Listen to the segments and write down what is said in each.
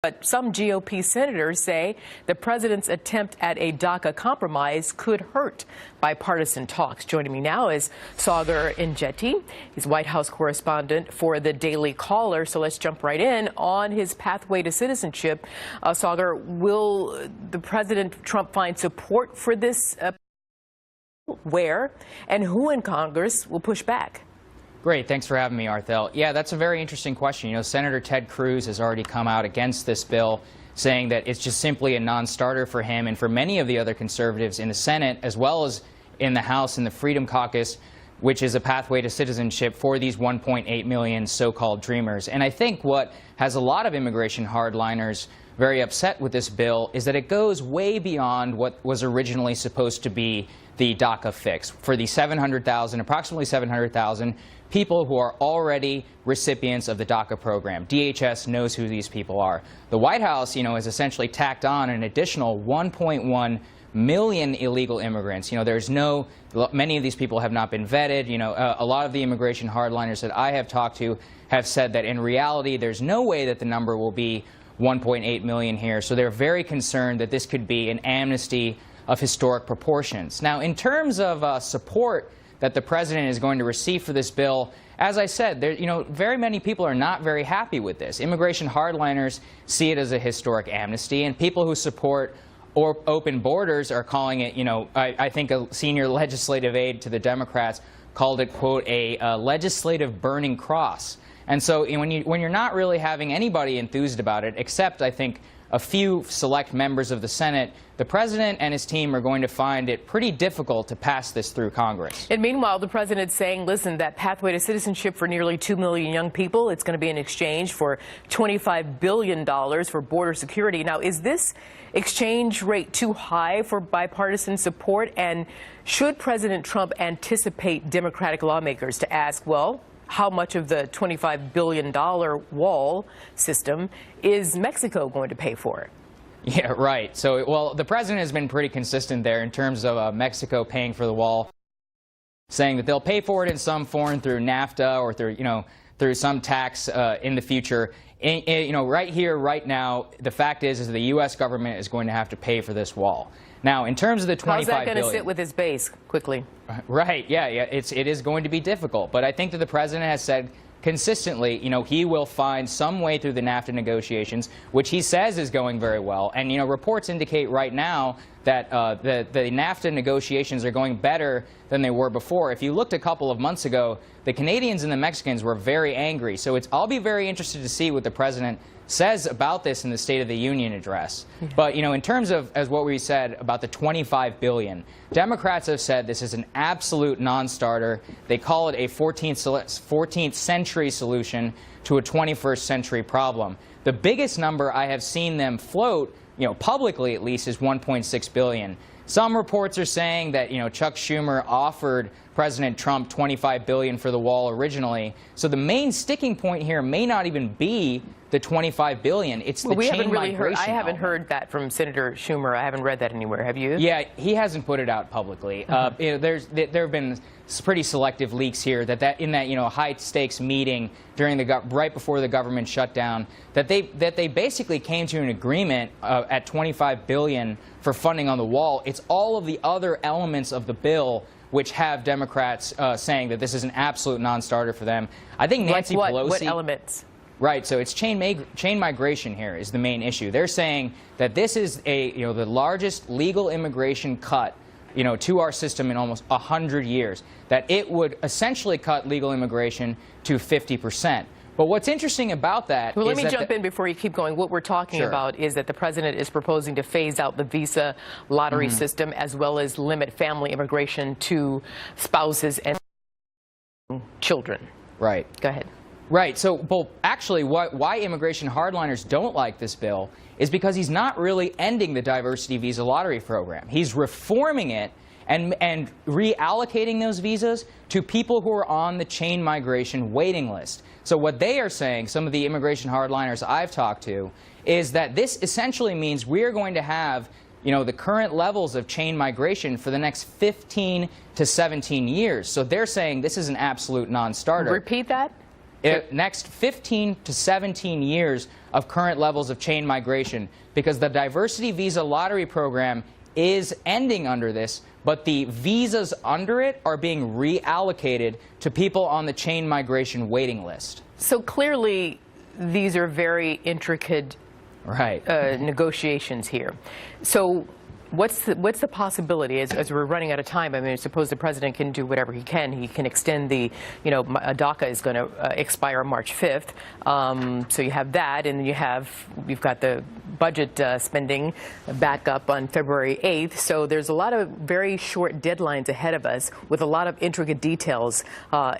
But some GOP senators say the president's attempt at a DACA compromise could hurt bipartisan talks. Joining me now is Saagar Enjeti. He's White House correspondent for the Daily Caller. So let's jump right in on his pathway to citizenship. Saagar, will the President Trump find support for this? Where and who in Congress will push back? Great. Thanks for having me, Arthel. Yeah, that's a very interesting question. You know, Senator Ted Cruz has already come out against this bill, saying that it's just simply a non-starter for him and for many of the other conservatives in the Senate, as well as in the House and the Freedom Caucus, which is a pathway to citizenship for these 1.8 million so-called dreamers. And I think what has a lot of immigration hardliners very upset with this bill is that it goes way beyond what was originally supposed to be the DACA fix for the approximately 700,000 people who are already recipients of the DACA program. DHS knows who these people are. The White House, has essentially tacked on an additional 1.1 million illegal immigrants. Many of these people have not been vetted. A lot of the immigration hardliners that I have talked to have said that in reality, there's no way that the number will be 1.8 million here. So they're very concerned that this could be an amnesty of historic proportions. Now, in terms of support that the president is going to receive for this bill, as I said, very many people are not very happy with this. Immigration hardliners see it as a historic amnesty, and people who support open borders are calling it, I think a senior legislative aide to the Democrats called it, quote, a legislative burning cross. And so when you're not really having anybody enthused about it, except, I think, a few select members of the Senate, the president and his team are going to find it pretty difficult to pass this through Congress. And meanwhile, the president's saying, listen, that pathway to citizenship for nearly 2 million young people, it's going to be in exchange for $25 billion for border security. Now, is this exchange rate too high for bipartisan support? And should President Trump anticipate Democratic lawmakers to ask, well, how much of the $25 billion wall system is Mexico going to pay for? Yeah, right. So, well, the president has been pretty consistent there in terms of Mexico paying for the wall, saying that they'll pay for it in some form through NAFTA or through some tax in the future. Right here, right now, the fact is the U.S. government is going to have to pay for this wall. Now, in terms of the $25 billion, how's that going to sit with his base quickly? Right. Yeah. It is going to be difficult. But I think that the president has said consistently, he will find some way through the NAFTA negotiations, which he says is going very well. And, reports indicate right now that the NAFTA negotiations are going better than they were before. If you looked a couple of months ago, the Canadians and the Mexicans were very angry. So I'll be very interested to see what the president says about this in the State of the Union address. But, in terms of, as what we said about the $25 billion, Democrats have said this is an absolute non-starter. They call it a 14th century solution to a 21st century problem. The biggest number I have seen them float, publicly at least, is $1.6 billion. Some reports are saying that, Chuck Schumer offered President Trump $25 billion for the wall originally. So the main sticking point here may not even be the $25 billion. It's the chain migration. I haven't heard that from Senator Schumer. I haven't read that anywhere. Have you? Yeah, he hasn't put it out publicly. There have been pretty selective leaks here that in that high stakes meeting right before the government shutdown that they basically came to an agreement at $25 billion for funding on the wall. It's all of the other elements of the bill which have Democrats saying that this is an absolute non-starter for them. I think Nancy Pelosi. What elements? Right, so it's chain migration here is the main issue. They're saying that this is the largest legal immigration cut, to our system in almost 100 years. That it would essentially cut legal immigration to 50%. But what's interesting about that let me jump in before you keep going. What we're talking about is that the president is proposing to phase out the visa lottery system as well as limit family immigration to spouses and children. Right. Go ahead. Right. So, actually, why immigration hardliners don't like this bill is because he's not really ending the diversity visa lottery program. He's reforming it and reallocating those visas to people who are on the chain migration waiting list. So what they are saying, some of the immigration hardliners I've talked to, is that this essentially means we're going to have the current levels of chain migration for the next 15 to 17 years. So they're saying this is an absolute non-starter. Repeat that. next 15 to 17 years of current levels of chain migration, because the diversity visa lottery program is ending under this, but the visas under it are being reallocated to people on the chain migration waiting list. So clearly, these are very intricate negotiations here. So what's the possibility, as we're running out of time? I mean, suppose the president can do whatever he can. He can extend the, DACA is going to expire March 5th. So you have that, and you've got the budget spending back up on February 8th. So there's a lot of very short deadlines ahead of us with a lot of intricate details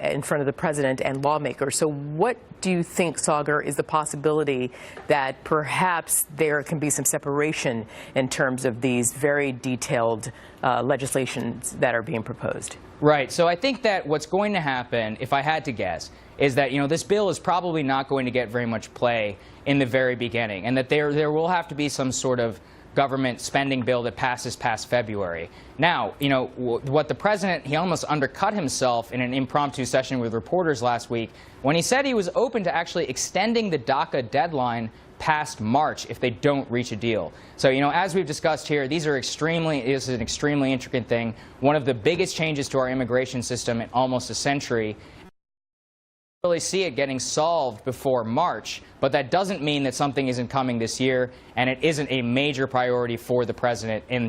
in front of the president and lawmakers. So what do you think, Saagar, is the possibility that perhaps there can be some separation in terms of these very detailed legislations that are being proposed? Right. So I think that what's going to happen, if I had to guess, is that this bill is probably not going to get very much play in the very beginning, and that there will have to be some sort of government spending bill that passes past February. Now, what the president, he almost undercut himself in an impromptu session with reporters last week when he said he was open to actually extending the DACA deadline past March if they don't reach a deal. So, as we've discussed here, this is an extremely intricate thing, one of the biggest changes to our immigration system in almost a century. Really see it getting solved before March, but that doesn't mean that something isn't coming this year, and it isn't a major priority for the president in